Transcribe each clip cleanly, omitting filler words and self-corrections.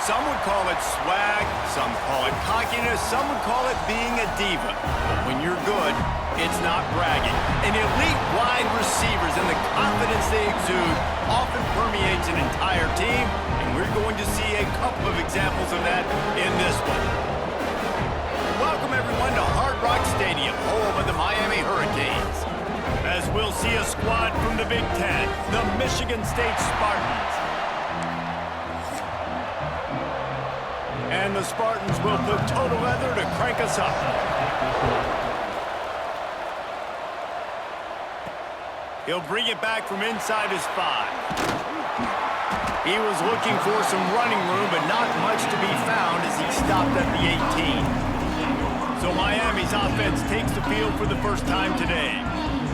Some would call it swag, some call it cockiness, some would call it being a diva. But when you're good, it's not bragging. And elite wide receivers and the confidence they exude often permeates an entire team, and we're going to see a couple of examples of that in this one. Welcome everyone to Hard Rock Stadium, home of the Miami Hurricanes. As we'll see a squad from the Big Ten, the Michigan State Spartans. And the Spartans will put total leather to crank us up. He'll bring it back from inside his 5. He was looking for some running room, but not much to be found as he stopped at the 18. So Miami's offense takes the field for the first time today.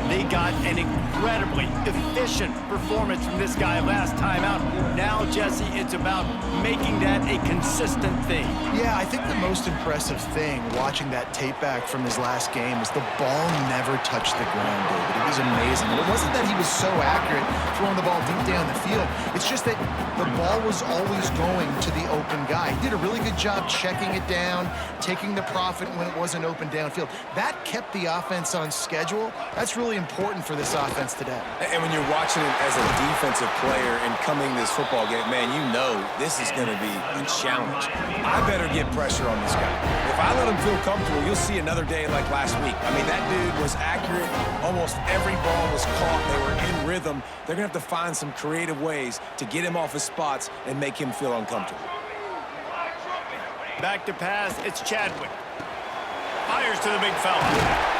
They got an incredibly efficient performance from this guy last time out. Now, Jesse, it's about making that a consistent thing. Yeah, I think the most impressive thing watching that tape back from his last game is the ball never touched the ground, David. It was amazing. And it wasn't that he was so accurate throwing the ball deep down the field. It's just that the ball was always going to the open guy. He did a really good job checking it down, taking the profit when it wasn't open downfield. That kept the offense on schedule. That's really important for this offense today. And when you're watching it as a defensive player and coming this football game, man, you know this is going to be a challenge. I better get pressure on this guy. If I let him feel comfortable, you'll see another day like last week. I mean, that dude was accurate. Almost every ball was caught. They were in rhythm. They're going to have to find some creative ways to get him off his spots and make him feel uncomfortable. Back to pass, it's Chadwick. Fires to the big fella.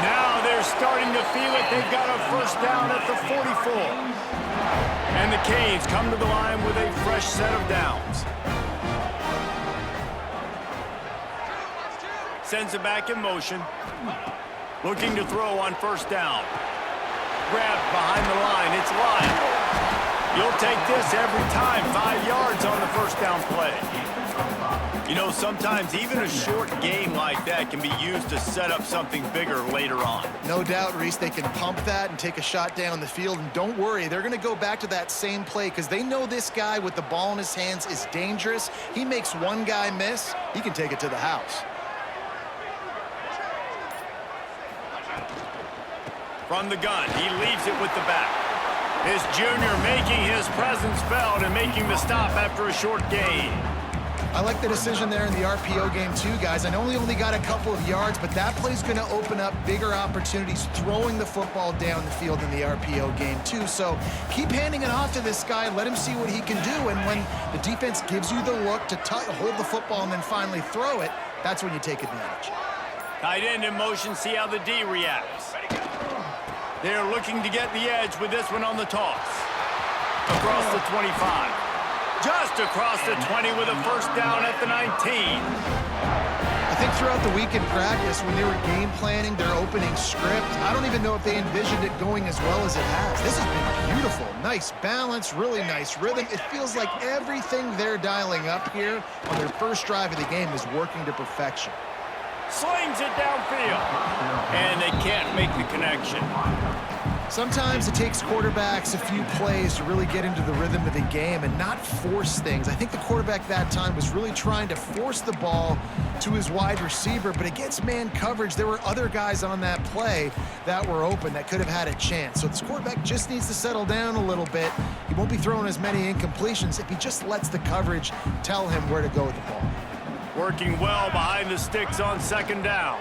Now they're starting to feel it. They've got a first down at the 44. And the Canes come to the line with a fresh set of downs. Sends it back in motion. Looking to throw on first down. Grabbed behind the line. It's Lyle. You'll take this every time. 5 yards on the first down play. You know, sometimes even a short game like that can be used to set up something bigger later on. No doubt, Reese, they can pump that and take a shot down the field. And don't worry, they're going to go back to that same play because they know this guy with the ball in his hands is dangerous. He makes one guy miss, he can take it to the house. From the gun, he leaves it with the back. His junior making his presence felt and making the stop after a short gain. I like the decision there in the RPO game too, guys. I know he only got a couple of yards, but that play's going to open up bigger opportunities throwing the football down the field in the RPO game too. So keep handing it off to this guy. Let him see what he can do. And when the defense gives you the look to hold the football and then finally throw it, that's when you take advantage. Tight end in motion, see how the D reacts. They're looking to get the edge with this one on the toss. Across the 25. Just across the 20 with a first down at the 19. I think throughout the week in practice, when they were game planning their opening script, I don't even know if they envisioned it going as well as it has. This has been beautiful. Nice balance, really nice rhythm. It feels like everything they're dialing up here on their first drive of the game is working to perfection. Slings it downfield. And they can't make the connection. Sometimes it takes quarterbacks a few plays to really get into the rhythm of the game and not force things. I think the quarterback that time was really trying to force the ball to his wide receiver, but against man coverage, there were other guys on that play that were open that could have had a chance. So this quarterback just needs to settle down a little bit. He won't be throwing as many incompletions if he just lets the coverage tell him where to go with the ball. Working well behind the sticks on second down.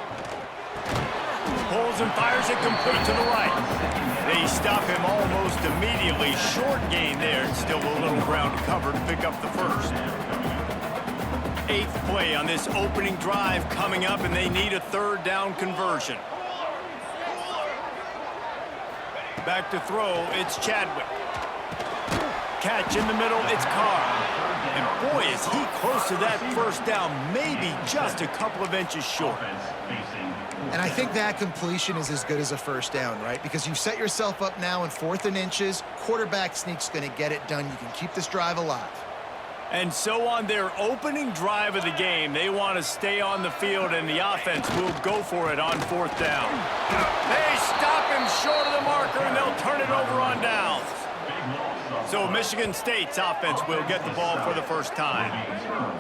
Pulls and fires it complete to the right. They stop him almost immediately. Short gain there, and still a little ground to cover to pick up the first. 8th play on this opening drive coming up, and they need a third down conversion. Back to throw, it's Chadwick. Catch in the middle, it's Carr. And boy, is he close to that first down, maybe just a couple of inches short. And I think that completion is as good as a first down, right? Because you've set yourself up now in 4th and inches. Quarterback sneak's going to get it done. You can keep this drive alive. And so on their opening drive of the game, they want to stay on the field, and the offense will go for it on 4th down. They stop him short of the marker, and they'll turn it over on downs. So Michigan State's offense will get the ball for the first time.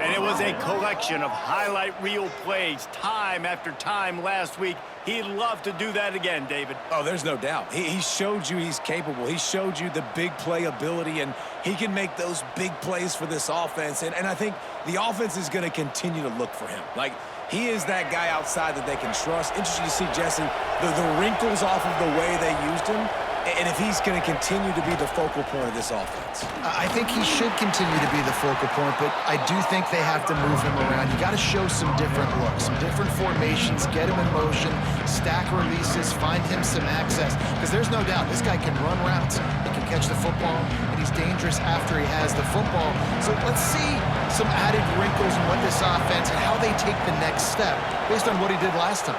And it was a collection of highlight reel plays time after time last week. He'd love to do that again, David. Oh, there's no doubt. He showed you he's capable. He showed you the big play ability, and he can make those big plays for this offense. And I think the offense is going to continue to look for him. Like, he is that guy outside that they can trust. Interesting to see, Jesse, the wrinkles off of the way they used him, and if he's going to continue to be the focal point of this offense. I think he should continue to be the focal point, but I do think they have to move him around. You got to show some different looks, some different formations, get him in motion, stack releases, find him some access, because there's no doubt this guy can run routes, he can catch the football, and he's dangerous after he has the football. So let's see some added wrinkles in what this offense and how they take the next step based on what he did last time.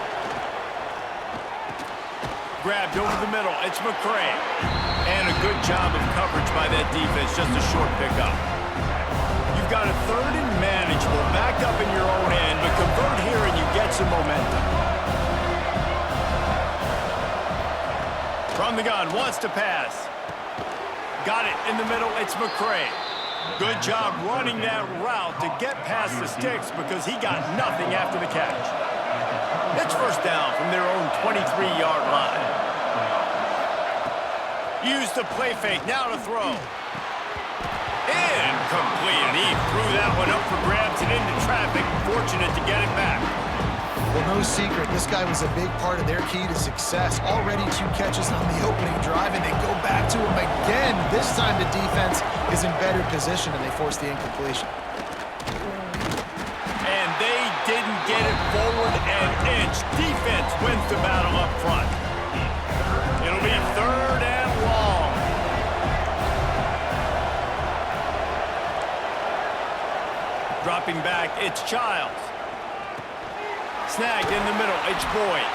Grabbed over the middle. It's McCray. And a good job of coverage by that defense. Just a short pickup. You've got a third and manageable. Backed up in your own end, but convert here and you get some momentum. From the gun. Wants to pass. Got it in the middle. It's McCray. Good job running that route to get past the sticks because he got nothing after the catch. It's first down from their own 23-yard line. Use the play fake, now to throw. Incomplete, and he threw that one up for grabs and into traffic. Fortunate to get it back. Well, no secret, this guy was a big part of their key to success. Already 2 catches on the opening drive, and they go back to him again. This time the defense is in better position, and they force the incompletion. And they didn't get it forward an inch. Defense wins the battle up front. It'll be third and long. Dropping back, it's Childs. Snagged in the middle, it's Boyd.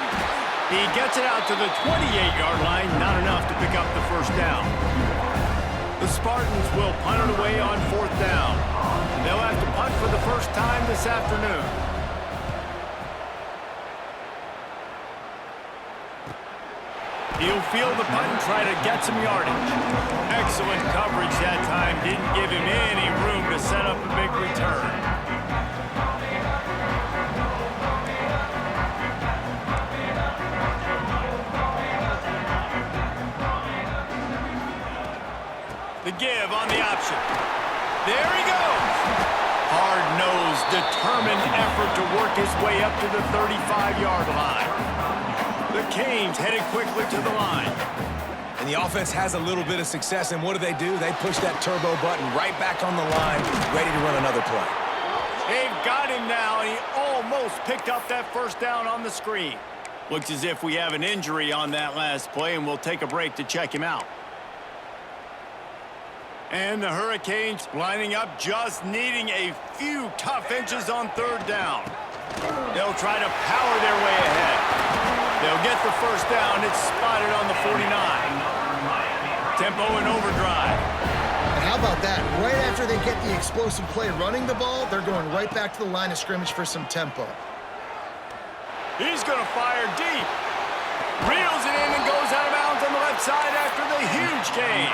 He gets it out to the 28-yard line, not enough to pick up the first down. The Spartans will punt it away on 4th down. They'll have to punt for the first time this afternoon. He'll field the punt and try to get some yardage. Excellent coverage that time. Didn't give him any room to set up a big return. The give on the option. There he goes. Hard-nosed, determined effort to work his way up to the 35-yard line. The Canes headed quickly to the line. And the offense has a little bit of success, and what do? They push that turbo button right back on the line, ready to run another play. They've got him now, and he almost picked up that first down on the screen. Looks as if we have an injury on that last play, and we'll take a break to check him out. And the Hurricanes lining up, just needing a few tough inches on 3rd down. They'll try to power their way ahead. They'll get the first down. It's spotted on the 49. Tempo and overdrive. And how about that? Right after they get the explosive play running the ball, they're going right back to the line of scrimmage for some tempo. He's going to fire deep. Reels it in and goes out of bounds on the left side after the huge gain.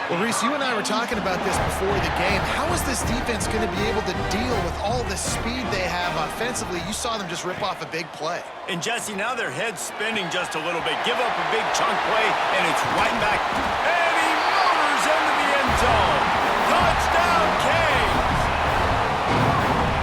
Well, Reese, you and I were talking about this before the game. How is this defense going to be able to deal with all the speed they have offensively? You saw them just rip off a big play. And, Jesse, now their head's spinning just a little bit. Give up a big chunk play, and it's right back. And he motors into the end zone. Touchdown, Canes!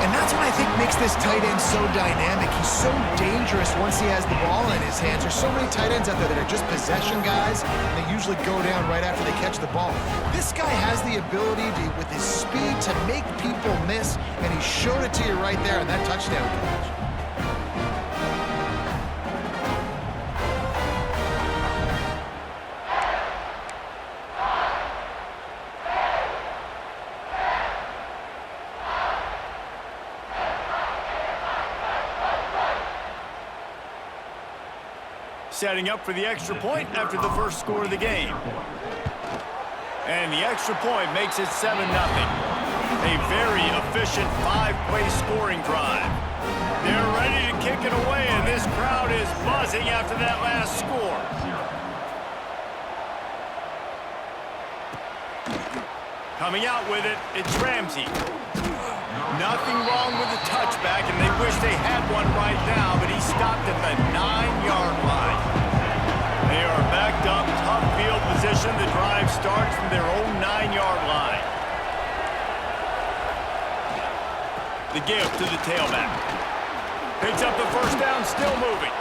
And that's what I think makes this tight end so dynamic. He's so dangerous once he has the ball in his hands. There's so many tight ends out there that are just possession guys, and they usually go down right after they catch the ball. This guy has the ability to, with his speed, to make people miss, and he showed it to you right there in that touchdown catch. Setting up for the extra point after the first score of the game. And the extra point makes it 7-0. A very efficient 5-play scoring drive. They're ready to kick it away, and this crowd is buzzing after that last score. Coming out with it, it's Ramsey. Nothing wrong with the touchback, and they wish they had one right now, but he stopped at the 9-yard line. They are backed up, tough field position. The drive starts from their own 9-yard line. The give to the tailback. Picks up the first down, still moving.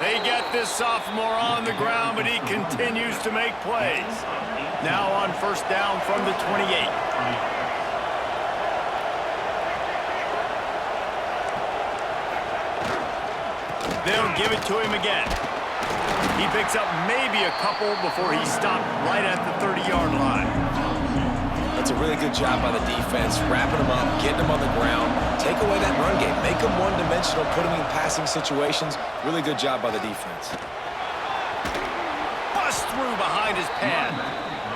They get this sophomore on the ground, but he continues to make plays. Now on first down from the 28. They'll give it to him again. He picks up maybe a couple before he's stopped right at the 30-yard line. That's a really good job by the defense, wrapping them up, getting them on the ground, take away that run game, make them one-dimensional, put them in passing situations. Really good job by the defense. Bust through behind his pad.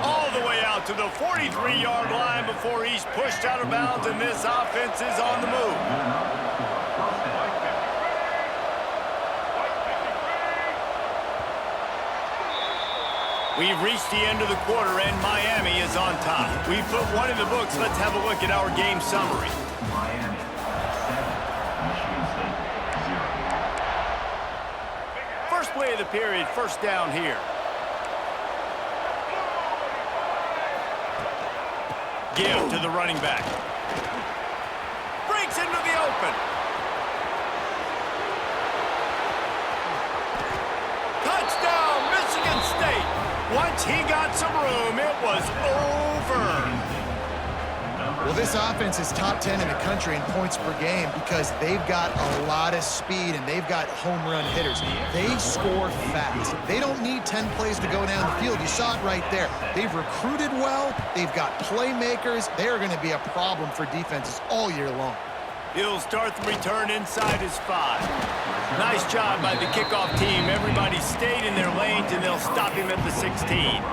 All the way out to the 43-yard line before he's pushed out of bounds, and this offense is on the move. We've reached the end of the quarter, and Miami is on top. We put one in the books. Let's have a look at our game summary. Miami, 7, Michigan State, 0. First play of the period, first down here. Give to the running back. Breaks into the open. Touchdown, Michigan State. Once he got some room, it was over. Well, this offense is top 10 in the country in points per game because they've got a lot of speed and they've got home run hitters. They score fast. They don't need 10 plays to go down the field. You saw it right there. They've recruited well. They've got playmakers. They're going to be a problem for defenses all year long. He'll start the return inside his 5. Nice job by the kickoff team. Everybody stayed in their lanes, and they'll stop him at the 16.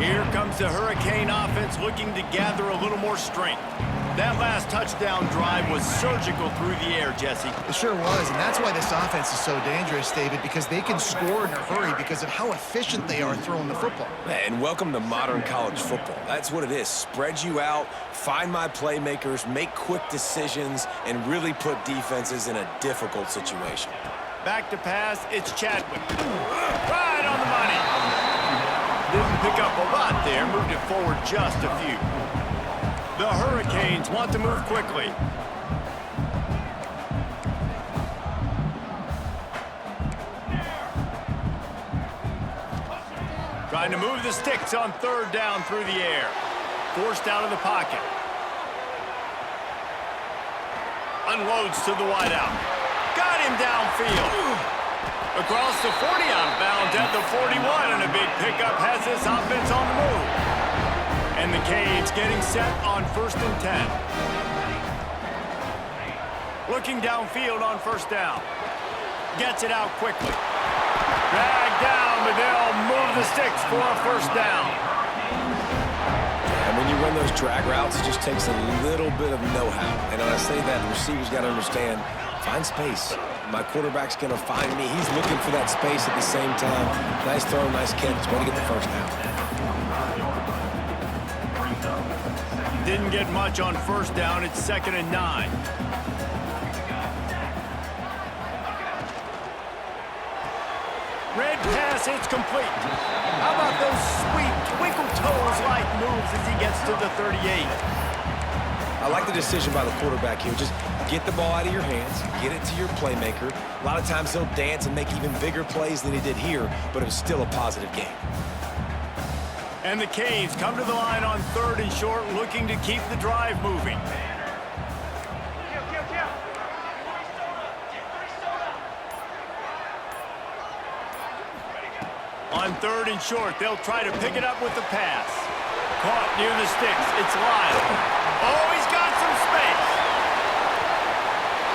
Here comes the Hurricane offense looking to gather a little more strength. That last touchdown drive was surgical through the air, Jesse. It sure was, and that's why this offense is so dangerous, David, because they can score in a hurry because of how efficient they are throwing the football. And welcome to modern college football. That's what it is. Spread you out, find my playmakers, make quick decisions, and really put defenses in a difficult situation. Back to pass, it's Chadwick. Right on the money. Didn't pick up a lot there, moved it forward just a few. The Hurricanes want to move quickly. Trying to move the sticks on third down through the air. Forced out of the pocket. Unloads to the wideout. Got him downfield. Across the 40 out of bounds at the 41, and a big pickup has this offense on the move. And the Canes getting set on 1st and 10. Looking downfield on first down. Gets it out quickly. Dragged down, but they'll move the sticks for a first down. And when you run those drag routes, it just takes a little bit of know-how. And when I say that, the receivers got to understand, find space. My quarterback's going to find me. He's looking for that space at the same time. Nice throw, nice catch. Way to get the first down. Didn't get much on first down. It's 2nd and 9. Red pass, it's complete. How about those sweet twinkle toes-like moves as he gets to the 38? I like the decision by the quarterback here. Just get the ball out of your hands, get it to your playmaker. A lot of times he'll dance and make even bigger plays than he did here, but it was still a positive game. And the Canes come to the line on 3rd and short, looking to keep the drive moving. On 3rd and short, they'll try to pick it up with the pass. Caught near the sticks. It's Lyle. Oh, he's got some space.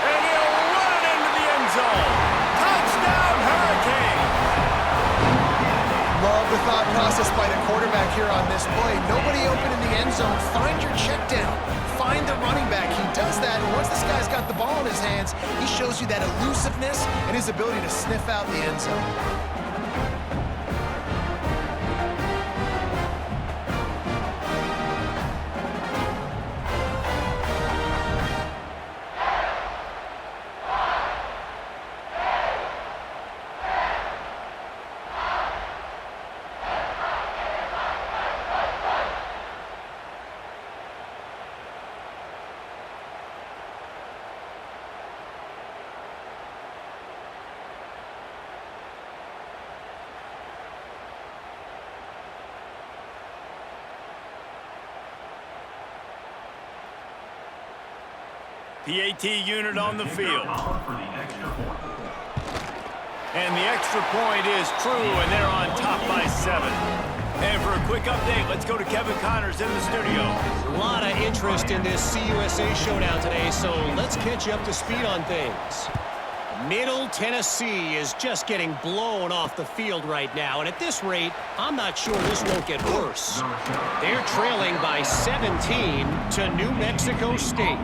And he'll run it into the end zone. Touchdown, Hurricane. Love the thought process by the quarterback here on this play. Nobody open in the end zone. Find your check down. Find the running back. He does that, and once this guy's got the ball in his hands, he shows you that elusiveness and his ability to sniff out the end zone. PAT unit on the field. And the extra point is true, and they're on top by 7. And for a quick update, let's go to Kevin Connors in the studio. A lot of interest in this CUSA showdown today, so let's catch you up to speed on things. Middle Tennessee is just getting blown off the field right now, and at this rate, I'm not sure this won't get worse. They're trailing by 17 to New Mexico State.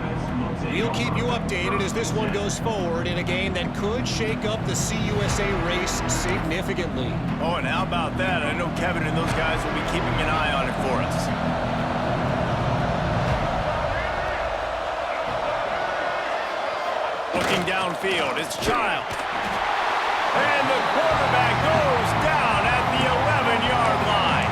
We'll keep you updated as this one goes forward in a game that could shake up the CUSA race significantly. Oh, and how about that? I know Kevin and those guys will be keeping an eye on it for us. Looking downfield, it's Child. And the quarterback goes down at the 11-yard line.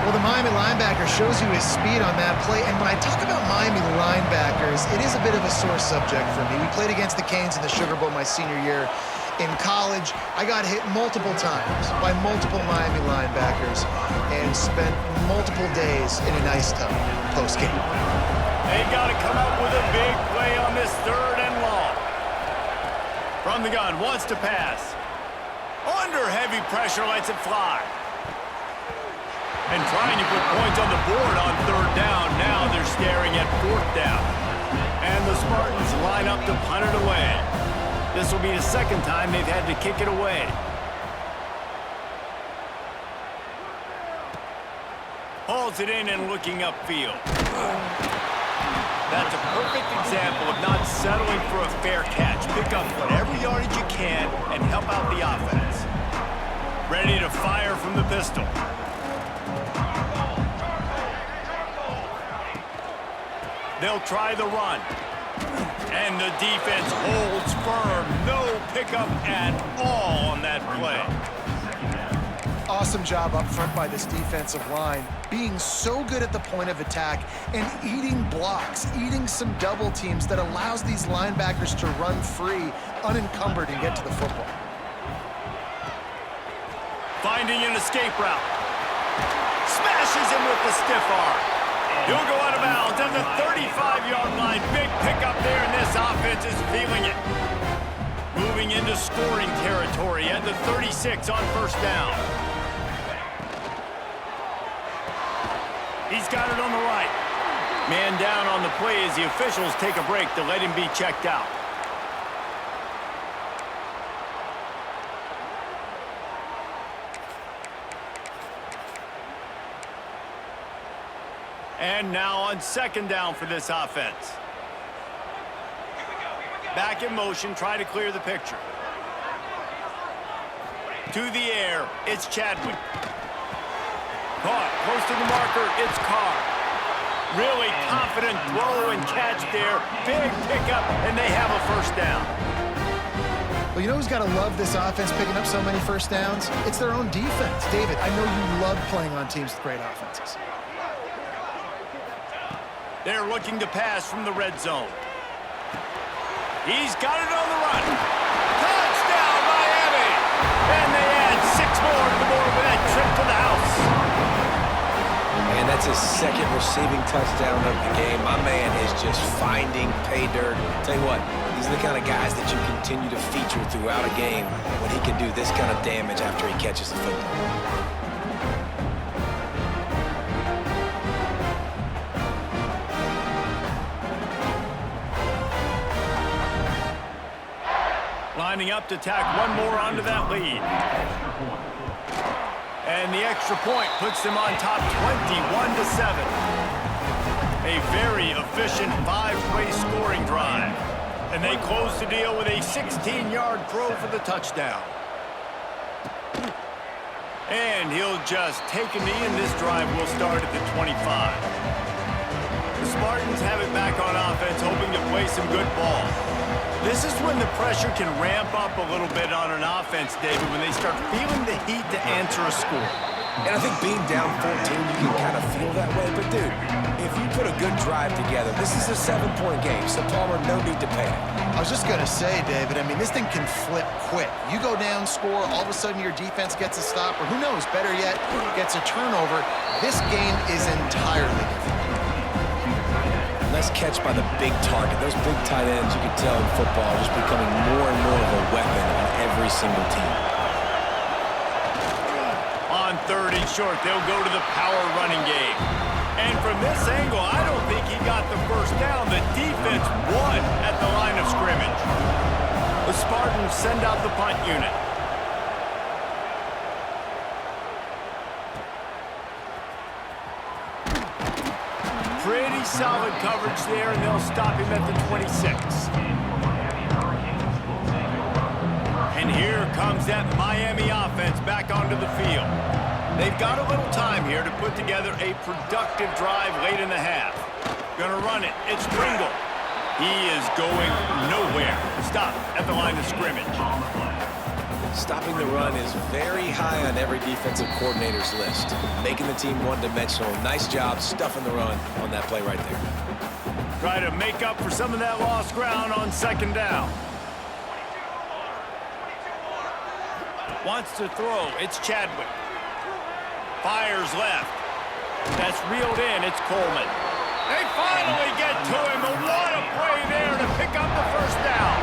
Well, the Miami linebacker shows you his speed on that play. And when I talk about Miami linebackers, it is a bit of a sore subject for me. We played against the Canes in the Sugar Bowl my senior year in college. I got hit multiple times by multiple Miami linebackers and spent multiple days in an ice tub post-game. They got to come up with a big play on this 3rd and long. From the gun, wants to pass. Under heavy pressure, lets it fly. And trying to put points on the board on 3rd down. Now they're staring at 4th down. And the Spartans line up to punt it away. This will be the 2nd time they've had to kick it away. Hauls it in and looking upfield. That's a perfect example of not settling for a fair catch. Pick up whatever yardage you can and help out the offense. Ready to fire from the pistol. They'll try the run. And the defense holds firm. No pickup at all on that play. Awesome job up front by this defensive line, being so good at the point of attack and eating blocks, eating some double teams that allows these linebackers to run free, unencumbered, and get to the football. Finding an escape route. Smashes him with the stiff arm. He'll go out of bounds at the 35-yard line. Big pickup there, and this offense is feeling it. Moving into scoring territory at the 36 on 1st down. He's got it on the right. Man down on the play as the officials take a break to let him be checked out. And now on 2nd down for this offense. Back in motion, try to clear the picture. To the air, it's Chadwick. Caught, close to the marker, it's Carr. Really confident throw and catch there. Big pickup, and they have a 1st down. Well, you know who's got to love this offense picking up so many 1st downs? It's their own defense. David, I know you love playing on teams with great offenses. They're looking to pass from the red zone. He's got it on the run. Touchdown, Miami! And they add 6 more to the board with that trip to the house. And that's his 2nd receiving touchdown of the game. My man is just finding pay dirt. Tell you what, these are the kind of guys that you continue to feature throughout a game when he can do this kind of damage after he catches the football. Lining up to tack one more onto that lead. And the extra point puts them on top 21-7. A very efficient 5-play scoring drive. And they close the deal with a 16-yard throw for the touchdown. And he'll just take a knee, and this drive will start at the 25. The Spartans have it back on offense, hoping to play some good ball. This is when the pressure can ramp up a little bit on an offense, David, when they start feeling the heat to answer a score. And I think being down 14, you can kind of feel that way. But, dude, if you put a good drive together, this is a 7-point game, so Palmer, no need to panic. I was just going to say, David, I mean, this thing can flip quick. You go down, score, all of a sudden your defense gets a stop, or who knows, better yet, gets a turnover. This game is entirely different. Nice catch by the big target. Those big tight ends, you can tell in football, are just becoming more and more of a weapon on every single team. On 3rd and short, they'll go to the power running game. And from this angle, I don't think he got the first down. The defense won at the line of scrimmage. The Spartans send out the punt unit. Pretty solid coverage there, and they'll stop him at the 26. And here comes that Miami offense back onto the field. They've got a little time here to put together a productive drive late in the half. Gonna run it. It's Pringle. He is going nowhere. Stop at the line of scrimmage. Stopping the run is very high on every defensive coordinator's list. Making the team one-dimensional. Nice job stuffing the run on that play right there. Try to make up for some of that lost ground on 2nd down. Wants to throw. It's Chadwick. Fires left. That's reeled in. It's Coleman. They finally get to him. But what a play there to pick up the first down.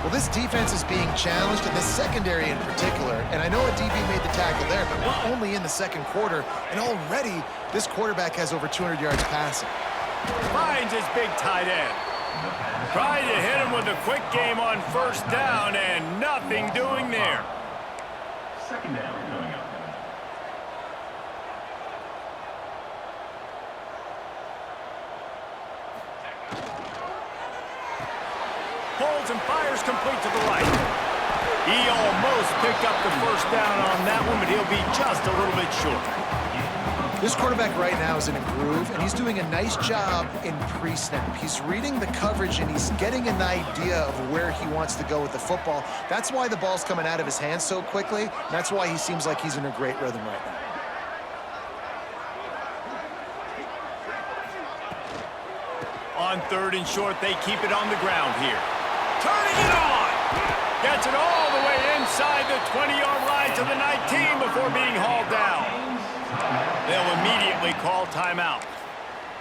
Well, this defense is being challenged, and this secondary in particular. And I know a DB made the tackle there, but we're only in the 2nd quarter, and already this quarterback has over 200 yards passing. Finds his big tight end. Tried to hit him with a quick game on 1st down, and nothing doing there. 2nd down coming up. Pulls and fires complete to the right. He almost picked up the first down on that one, but he'll be just a little bit short. This quarterback right now is in a groove, and he's doing a nice job in pre-snap. He's reading the coverage, and he's getting an idea of where he wants to go with the football. That's why the ball's coming out of his hands so quickly. That's why he seems like he's in a great rhythm right now. On 3rd and short, they keep it on the ground here. Turning it on! Gets it all the way inside the 20-yard line to the 19 before being hauled down. They'll immediately call timeout.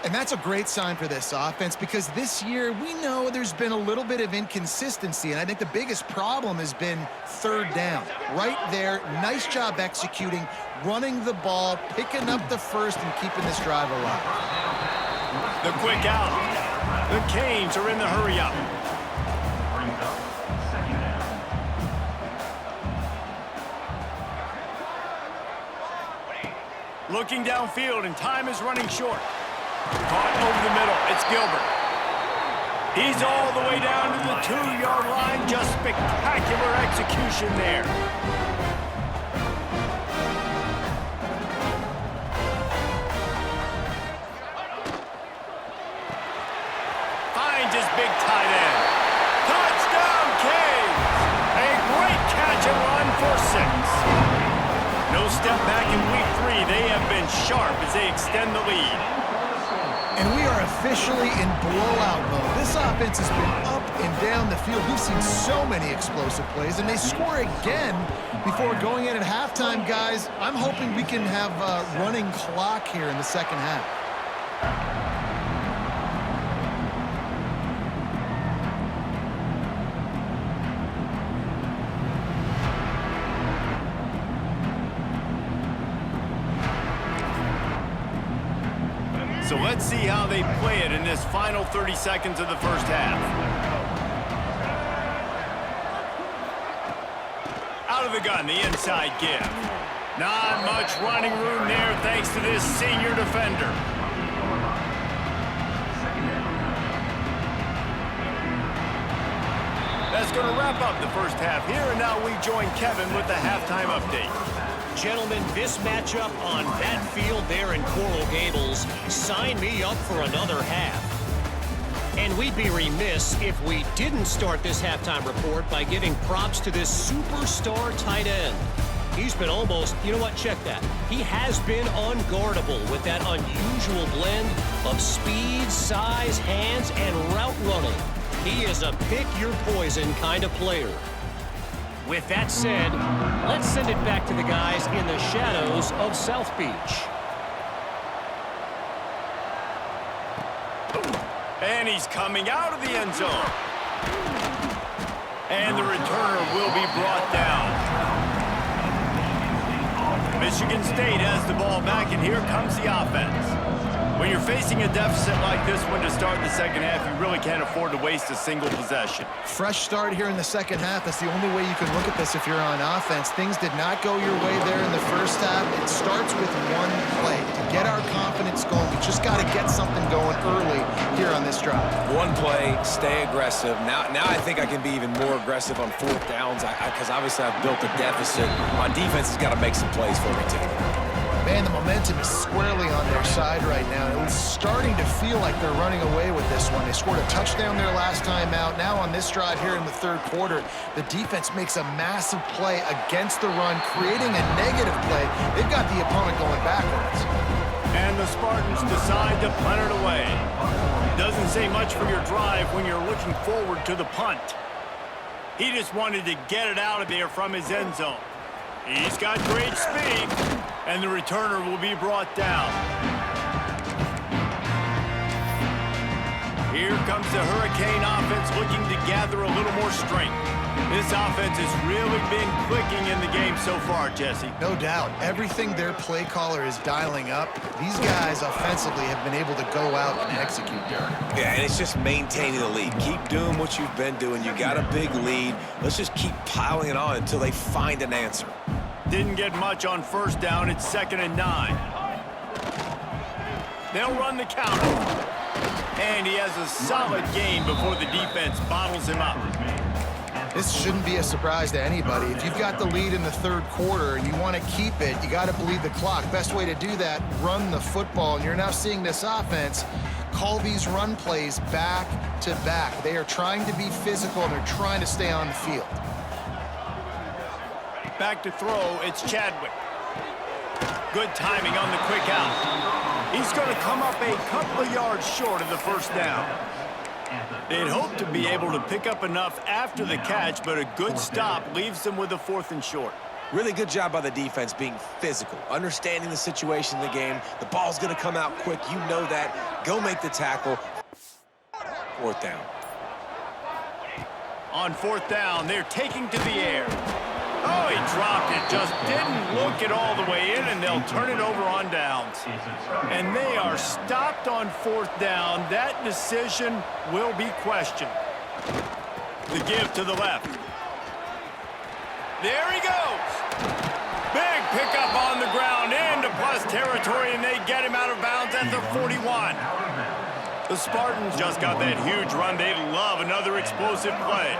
And that's a great sign for this offense, because this year we know there's been a little bit of inconsistency, and I think the biggest problem has been 3rd down. Right there, nice job executing, running the ball, picking up the first, and keeping this drive alive. The quick out. The Canes are in the hurry-up. Brings up 2nd down. Looking downfield, and time is running short. Caught over the middle. It's Gilbert. He's all the way down to the 2-yard line. Just spectacular execution there. Finds his big tight end. Touchdown, Canes! A great catch and run for 6. No step back in week 3. They have been sharp as they extend the lead. And we are officially in blowout mode. This offense has been up and down the field. We've seen so many explosive plays, and they score again before going in at halftime, guys. I'm hoping we can have a running clock here in the 2nd half. So let's see how they play it in this final 30 seconds of the first half. Out of the gun, the inside give. Not much running room there thanks to this senior defender. That's going to wrap up the first half here, and now we join Kevin with the halftime update. Gentlemen, this matchup on that field there in Coral Gables, sign me up for another half. And we'd be remiss if we didn't start this halftime report by giving props to this superstar tight end. He's been almost, you know what, check that. He has been unguardable with that unusual blend of speed, size, hands, and route running. He is a pick-your-poison kind of player. With that said, let's send it back to the guys in the shadows of South Beach. And he's coming out of the end zone. And the returner will be brought down. Michigan State has the ball back, and here comes the offense. When you're facing a deficit like this one to start the second half, you really can't afford to waste a single possession. Fresh start here in the second half. That's the only way you can look at this if you're on offense. Things did not go your way there in the first half. It starts with one play. To get our confidence going, we just got to get something going early here on this drive. One play, stay aggressive. Now I think I can be even more aggressive on fourth downs because obviously I've built a deficit. My defense has got to make some plays for me, too. Man, the momentum is squarely on their side right now. It was starting to feel like they're running away with this one. They scored a touchdown their last time out. Now on this drive here in the third quarter, the defense makes a massive play against the run, creating a negative play. They've got the opponent going backwards. And the Spartans decide to punt it away. Doesn't say much for your drive when you're looking forward to the punt. He just wanted to get it out of there from his end zone. He's got great speed, and the returner will be brought down. Here comes the Hurricane offense looking to gather a little more strength. This offense has really been clicking in the game so far, Jesse. No doubt. Everything their play caller is dialing up, these guys offensively have been able to go out and execute, Derek. Yeah, and it's just maintaining the lead. Keep doing what you've been doing. You got a big lead. Let's just keep piling it on until they find an answer. Didn't get much on first down. It's 2nd and 9. They'll run the counter. And he has a solid gain before the defense bottles him up. This shouldn't be a surprise to anybody. If you've got the lead in the third quarter and you want to keep it, you got to bleed the clock. Best way to do that, run the football. And you're now seeing this offense call these run plays back to back. They are trying to be physical, and they're trying to stay on the field. Back to throw, it's Chadwick. Good timing on the quick out. He's going to come up a couple of yards short of the first down. They'd hope to be able to pick up enough after the catch, but a good stop leaves them with a 4th and short. Really good job by the defense being physical, understanding the situation in the game. The ball's going to come out quick. You know that. Go make the tackle. 4th down. On 4th down, they're taking to the air. Oh, he dropped it. Just didn't look it all the way in, and they'll turn it over on downs. And they are stopped on 4th down. That decision will be questioned. The give to the left. There he goes. Big pickup on the ground into plus territory, and they get him out of bounds at the 41. The Spartans just got that huge run. They love another explosive play.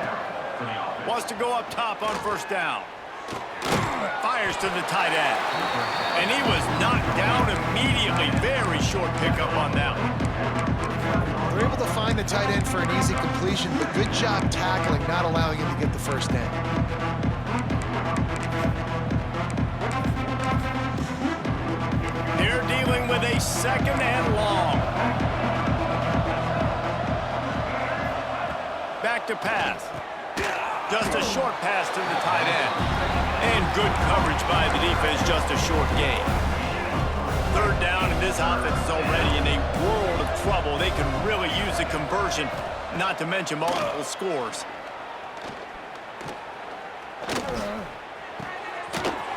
Wants to go up top on 1st down. Fires to the tight end. And he was knocked down immediately. Very short pickup on that one. They're able to find the tight end for an easy completion, but good job tackling, not allowing him to get the first down. They're dealing with a 2nd and long. Back to pass. Just a short pass to the tight end. And good coverage by the defense, just a short gain. 3rd down, and this offense is already in a world of trouble. They can really use a conversion, not to mention multiple scores.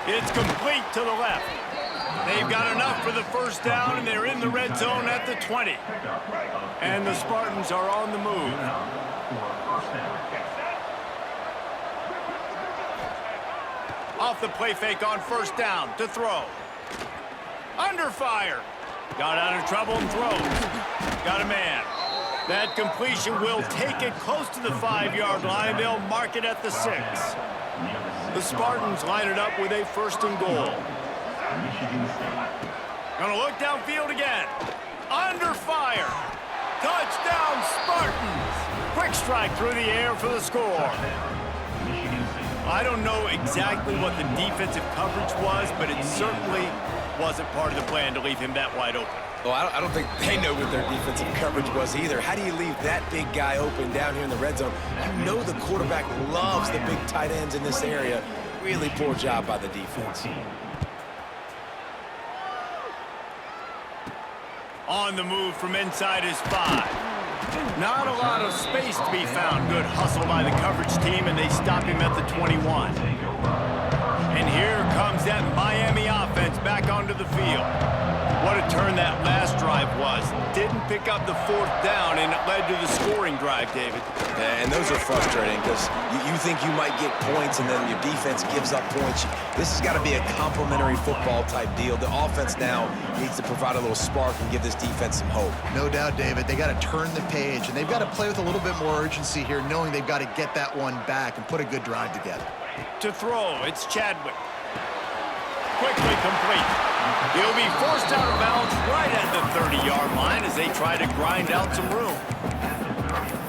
It's complete to the left. They've got enough for the first down, and they're in the red zone at the 20. And the Spartans are on the move. Off the play fake on 1st down to throw. Under fire. Got out of trouble and throws. Got a man. That completion will take it close to the 5-yard line. They'll mark it at the 6. The Spartans line it up with a 1st and goal. Gonna look downfield again. Under fire. Touchdown Spartans. Quick strike through the air for the score. I don't know exactly what the defensive coverage was, but it certainly wasn't part of the plan to leave him that wide open. Well, I don't think they know what their defensive coverage was either. How do you leave that big guy open down here in the red zone? You know the quarterback loves the big tight ends in this area. Really poor job by the defense. On the move from inside his 5. Not a lot of space to be found. Good hustle by the coverage team, and they stop him at the 21. And here comes that Miami offense back onto the field. What a turn that last drive was. Didn't pick up the 4th down, and it led to the scoring drive, David. Yeah, and those are frustrating because you think you might get points and then your defense gives up points. This has got to be a complementary football type deal. The offense now needs to provide a little spark and give this defense some hope. No doubt, David. They got to turn the page, and they've got to play with a little bit more urgency here, knowing they've got to get that one back and put a good drive together. To throw, it's Chadwick. Quickly complete. He'll be forced out of bounds right at the 30-yard line as they try to grind out some room.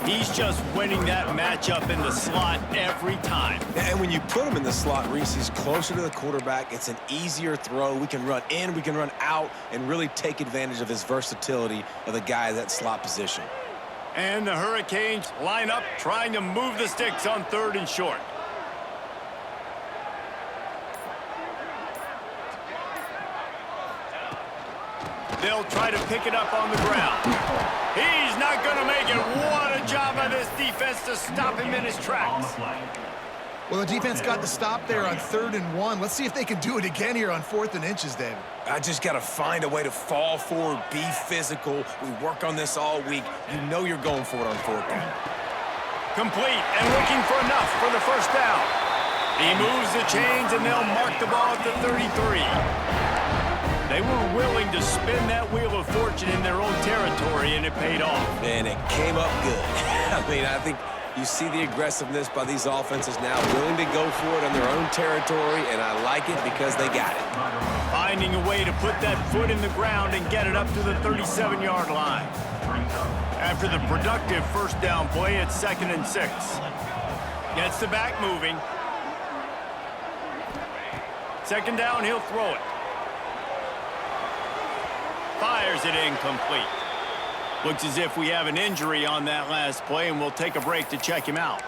He's just winning that matchup in the slot every time. And when you put him in the slot, Reese, he's closer to the quarterback. It's an easier throw. We can run in, we can run out, and really take advantage of his versatility of the guy at that slot position. And the Hurricanes line up, trying to move the sticks on 3rd and short. They'll try to pick it up on the ground. He's not going to make it. What a job by this defense to stop him in his tracks. Well, the defense got the stop there on 3rd and 1. Let's see if they can do it again here on 4th and inches, David. I just got to find a way to fall forward, be physical. We work on this all week. You know you're going for it on 4th down. Complete and looking for enough for the 1st down. He moves the chains and they'll mark the ball at the 33. They were willing to spin that wheel of fortune in their own territory, and it paid off. And it came up good. I mean, I think you see the aggressiveness by these offenses now, willing to go for it on their own territory, and I like it because they got it. Finding a way to put that foot in the ground and get it up to the 37-yard line. After the productive 1st down play, it's 2nd and 6. Gets the back moving. 2nd down, he'll throw it. Fires it incomplete. Looks as if we have an injury on that last play, and we'll take a break to check him out.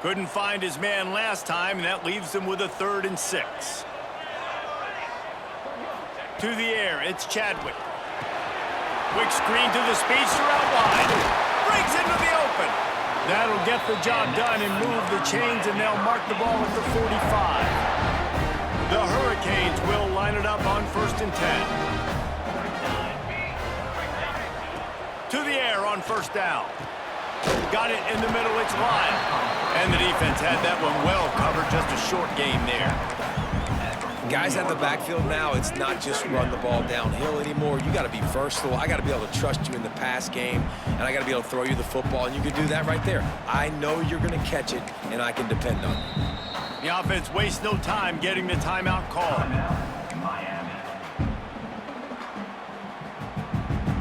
Couldn't find his man last time, and that leaves him with a 3rd and 6. To the air, it's Chadwick. Quick screen to the speedster out wide. Breaks into the open. That'll get the job done and move the chains, and they'll mark the ball at the 45. The Hurricanes will line it up on 1st and 10. To the air on 1st down. Got it in the middle, it's Lyle. And the defense had that one well covered, just a short game there. Guys at the backfield now, it's not just run the ball downhill anymore. You got to be versatile. I got to be able to trust you in the pass game, and I got to be able to throw you the football, and you can do that right there. I know you're going to catch it, and I can depend on it. The offense wastes no time getting the timeout called.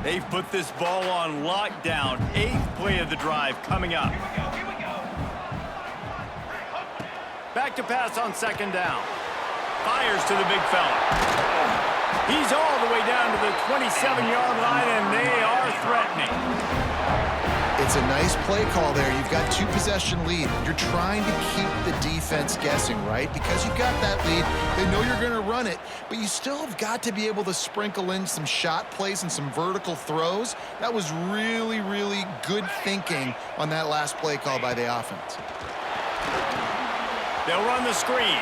They've put this ball on lockdown. 8th play of the drive coming up. Back to pass on 2nd down. Fires to the big fella. He's all the way down to the 27-yard line, and they are threatening. It's a nice play call there. You've got 2-possession lead. You're trying to keep the defense guessing, right? Because you've got that lead. They know you're going to run it, but you still have got to be able to sprinkle in some shot plays and some vertical throws. That was really, really good thinking on that last play call by the offense. They'll run the screen.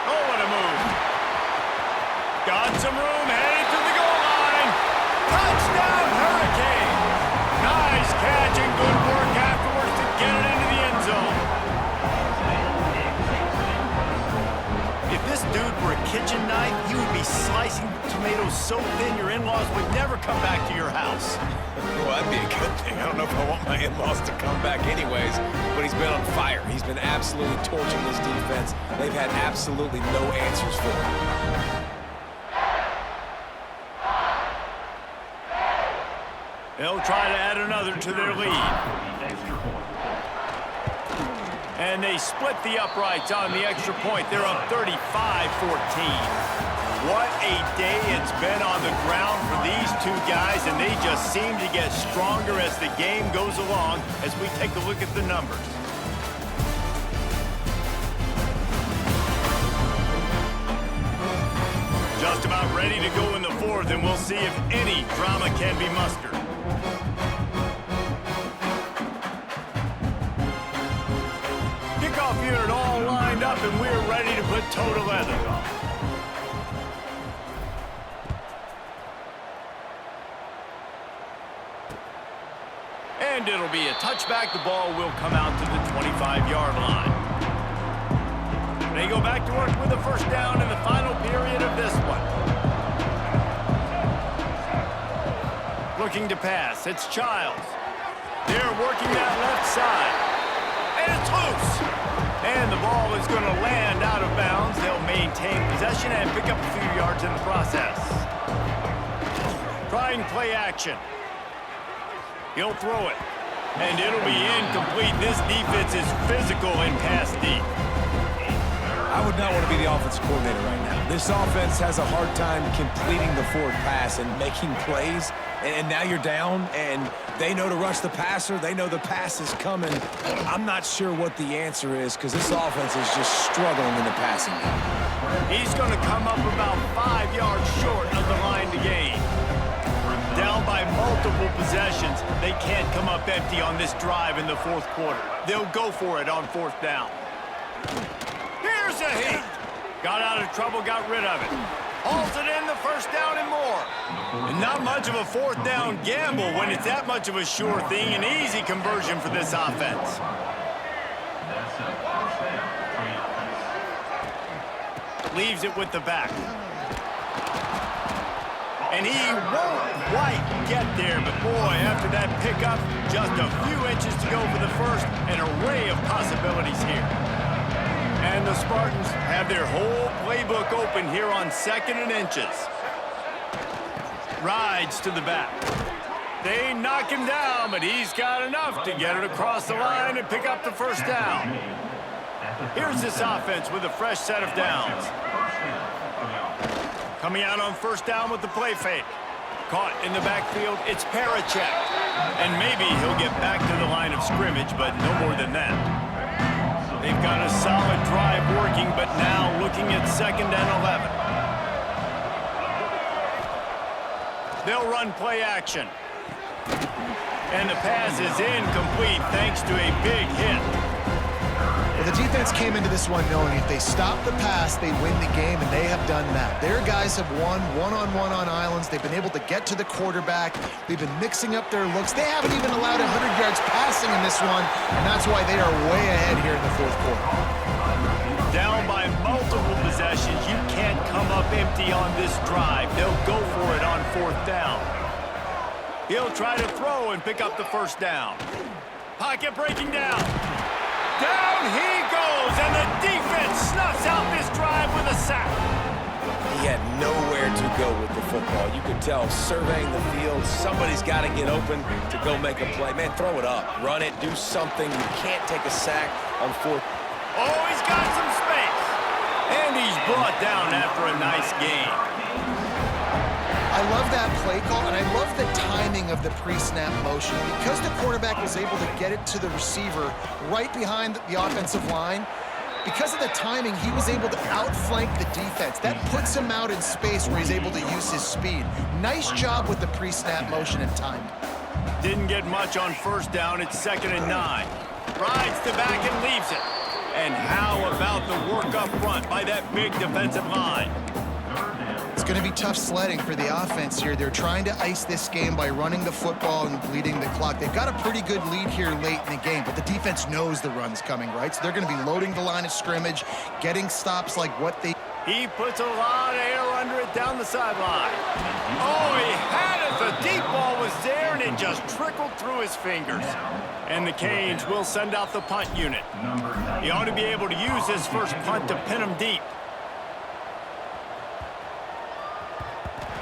Oh, what a move. Got some room, headed to the goal line. Touchdown, Hurricanes. Nice catch and good work afterwards to get it into the end zone. If this dude were a kitchen knife, he would be slicing tomatoes so thin your in-laws would never come back to your house. Well, that'd be a good thing. I don't know if I want my in-laws to come back anyways, but he's been on fire. He's been absolutely torching this defense. They've had absolutely no answers for him. They'll try to add another to their lead. And they split the uprights on the extra point. They're up 35-14. What a day it's been on the ground for these two guys, and they just seem to get stronger as the game goes along as we take a look at the numbers. Just about ready to go in the fourth, and we'll see if any drama can be mustered. Kickoff unit all lined up, and we're ready to put toe to leather. And it'll be a touchback. The ball will come out to the 25-yard line. They go back to work with a first down in the final period of this one. Looking to pass. It's Childs. They're working that left side. And it's loose. And the ball is going to land out of bounds. They'll maintain possession and pick up a few yards in the process. Trying play action. He'll throw it. And it'll be incomplete. This defense is physical and pass deep. I would not want to be the offensive coordinator right now. This offense has a hard time completing the forward pass and making plays. And now you're down, and they know to rush the passer. They know the pass is coming. I'm not sure what the answer is because this offense is just struggling in the passing game. He's going to come up about 5 yards short of the line to gain. Down by multiple possessions, they can't come up empty on this drive in the fourth quarter. They'll go for it on fourth down. Here's a hit. Got out of trouble, got rid of it. Hauls it in, the first down and more. And not much of a fourth down gamble when it's that much of a sure thing. An easy conversion for this offense. Leaves it with the back. And he won't quite get there, but boy, after that pickup, just a few inches to go for the first. An array of possibilities here. And the Spartans have their whole playbook open here on 2nd and inches. Rides to the back. They knock him down, but he's got enough to get it across the line and pick up the first down. Here's this offense with a fresh set of downs. Coming out on first down with the play fake. Caught in the backfield, it's Parachek. And maybe he'll get back to the line of scrimmage, but no more than that. They've got a solid drive working, but now looking at 2nd and 11. They'll run play action. And the pass is incomplete thanks to a big hit. Well, the defense came into this one knowing if they stop the pass, they win the game, and they have done that. Their guys have won one-on-one on islands. They've been able to get to the quarterback. They've been mixing up their looks. They haven't even allowed 100 yards passing in this one, and that's why they are way ahead here in the fourth quarter. Down by multiple possessions, you can't come up empty on this drive. They'll go for it on fourth down. He'll try to throw and pick up the first down. Pocket breaking down. Down he goes, and the defense snuffs out this drive with a sack. He had nowhere to go with the football. You could tell surveying the field, somebody's got to get open to go make a play. Man, throw it up, run it, do something. You can't take a sack on fourth. Oh, he's got some space. And he's brought down after a nice gain. I love that play call, and I love the timing of the pre-snap motion. Because the quarterback was able to get it to the receiver right behind the offensive line, because of the timing, he was able to outflank the defense. That puts him out in space where he's able to use his speed. Nice job with the pre-snap motion and timing. Didn't get much on first down. It's 2nd and 9. Rides to back and leaves it. And how about the work up front by that big defensive line? It's going to be tough sledding for the offense here. They're trying to ice this game by running the football and bleeding the clock. They've got a pretty good lead here late in the game, but the defense knows the run's coming, right? So they're going to be loading the line of scrimmage, getting stops like what they... He puts a lot of air under it down the sideline. Oh, he had it. The deep ball was there, and it just trickled through his fingers. And the Canes will send out the punt unit. He ought to be able to use his first punt to pin him deep.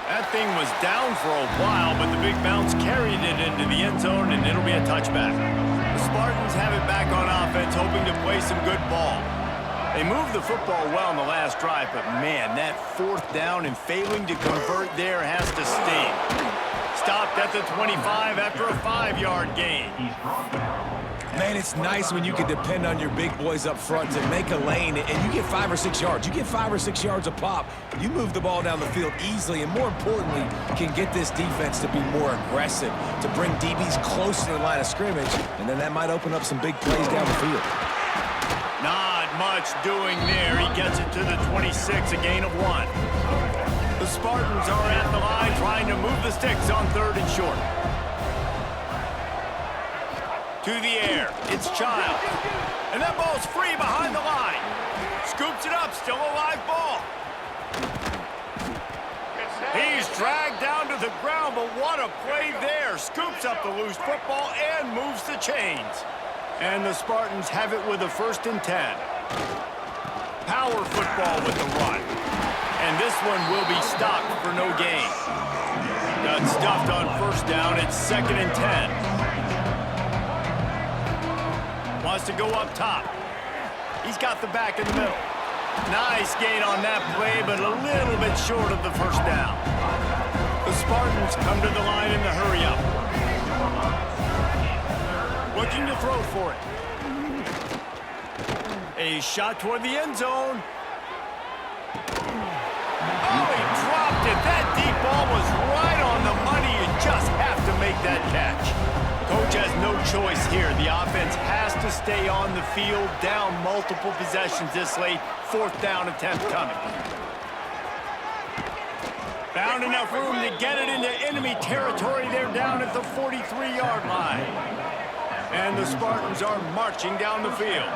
That thing was down for a while, but the big bounce carried it into the end zone, and it'll be a touchback. The Spartans have it back on offense, hoping to play some good ball. They moved the football well in the last drive, but man, that fourth down and failing to convert there has to sting. Stopped at the 25 after a 5-yard gain. Man, it's nice when you can depend on your big boys up front to make a lane, and you get 5 or 6 yards. You get 5 or 6 yards a pop. You move the ball down the field easily, and more importantly, can get this defense to be more aggressive, to bring DBs close to the line of scrimmage, and then that might open up some big plays down the field. Not much doing there. He gets it to the 26, a gain of 1. The Spartans are at the line trying to move the sticks on 3rd and short. To the air, it's Child. And that ball's free behind the line. Scoops it up, still a live ball. He's dragged down to the ground, but what a play there. Scoops up the loose football and moves the chains. And the Spartans have it with a 1st and 10. Power football with the run. And this one will be stopped for no gain. Got stuffed on 1st down. It's 2nd and 10. Wants to go up top. He's got the back in the middle. Nice gain on that play, but a little bit short of the 1st down. The Spartans come to the line in the hurry-up. Looking to throw for it. A shot toward the end zone. Oh, he dropped it. That deep ball was right on the money. You just have to make that catch. Coach has no choice here. The offense has to stay on the field, down multiple possessions this late. 4th down attempt coming. Found enough room to get it into enemy territory. They're down at the 43-yard line. And the Spartans are marching down the field.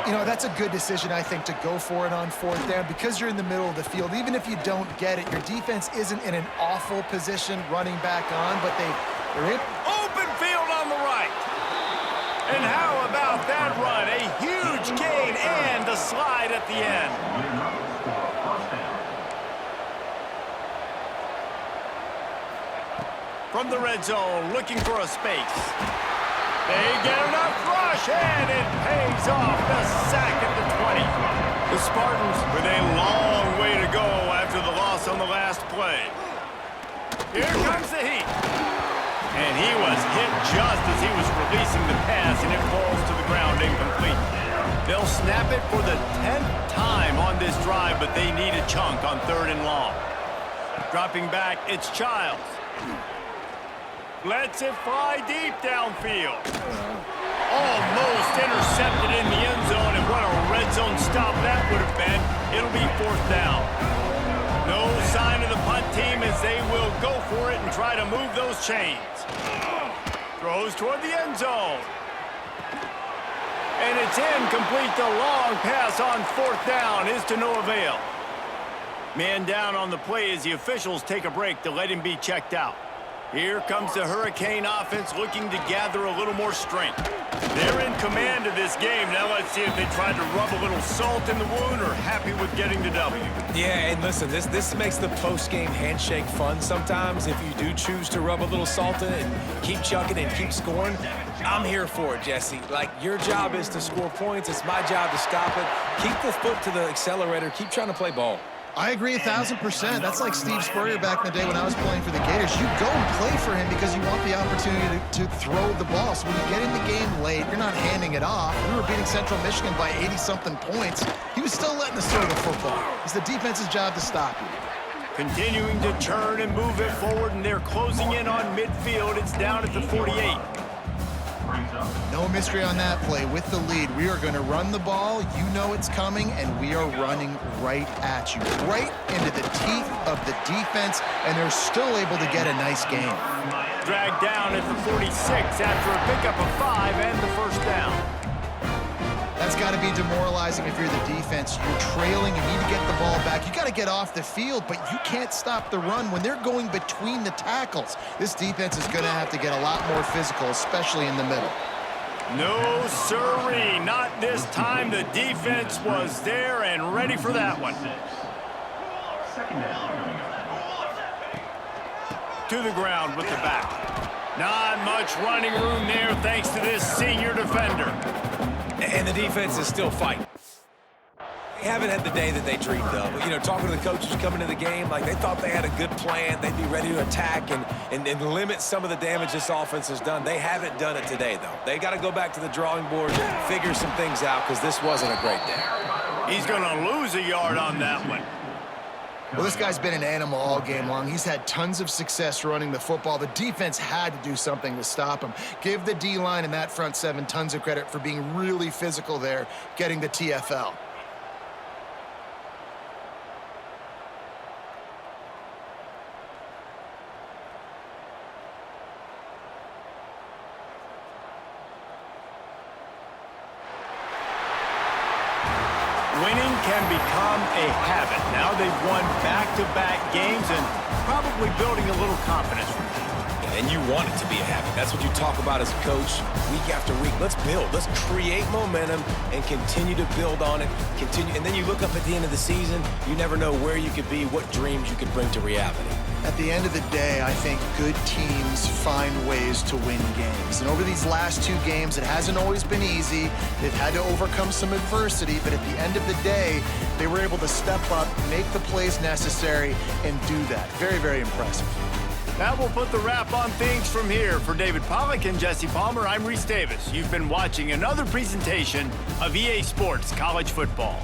You know, that's a good decision, I think, to go for it on 4th down because you're in the middle of the field. Even if you don't get it, your defense isn't in an awful position running back on, but they're in. Open field on the right. And how about that run? A huge gain and a slide at the end. From the red zone, looking for a space. They get enough rush, and it pays off. The sack at the 20. The Spartans with a long way to go after the loss on the last play. Here comes the heat. And he was hit just as he was releasing the pass, and it falls to the ground incomplete. They'll snap it for the 10th time on this drive, but they need a chunk on 3rd and long. Dropping back, it's Childs. Lets it fly deep downfield. Almost intercepted in the end zone, and what a red zone stop that would have been. It'll be 4th down. No sign of the punt team as they will go for it and try to move those chains. Throws toward the end zone. And it's incomplete. The long pass on 4th down is to no avail. Man down on the play as the officials take a break to let him be checked out. Here comes the Hurricane offense looking to gather a little more strength. They're in command of this game. Now let's see if they tried to rub a little salt in the wound or happy with getting the W. Yeah, and listen, this makes the post-game handshake fun sometimes. If you do choose to rub a little salt in it and keep chucking and keep scoring, I'm here for it, Jesse. Like, your job is to score points. It's my job to stop it. Keep the foot to the accelerator. Keep trying to play ball. I agree 1,000%. That's like Steve Spurrier back in the day when I was playing for the Gators. You go and play for him because you want the opportunity to throw the ball. So when you get in the game late, you're not handing it off. We were beating Central Michigan by 80-something points. He was still letting us throw the football. It's the defense's job to stop you. Continuing to turn and move it forward, and they're closing in on midfield. It's down at the 48. No mystery on that play. With the lead, we are going to run the ball. You know it's coming, and we are running right at you, right into the teeth of the defense, and they're still able to get a nice game. Dragged down at the 46 after a pickup of 5 and the 1st down. That's got to be demoralizing if you're the defense. You're trailing, you need to get the ball back. You got to get off the field, but you can't stop the run when they're going between the tackles. This defense is going to have to get a lot more physical, especially in the middle. No sirree, not this time. The defense was there and ready for that one. To the ground with the back. Not much running room there thanks to this senior defender. And the defense is still fighting. haven't had the day that they dreamed of. You know, talking to the coaches coming into the game, like they thought they had a good plan. They'd be ready to attack and limit some of the damage this offense has done. They haven't done it today, though. They got to go back to the drawing board, figure some things out, because this wasn't a great day. He's going to lose a yard on that one. Well, this guy's been an animal all game long. He's had tons of success running the football. The defense had to do something to stop him. Give the D-line and that front seven tons of credit for being really physical there, getting the TFL. Winning can become a habit. Now they've won back-to-back games and probably building a little confidence from that. And you want it to be a habit. That's what you talk about as a coach week after week. Let's build. Let's create momentum and continue to build on it. And then you look up at the end of the season, you never know where you could be, what dreams you could bring to reality. At the end of the day, I think good teams find ways to win games. And over these last two games, it hasn't always been easy. They've had to overcome some adversity, but at the end of the day, they were able to step up, make the plays necessary, and do that. Very, very impressive. That will put the wrap on things from here. For David Pollack and Jesse Palmer, I'm Reese Davis. You've been watching another presentation of EA Sports College Football.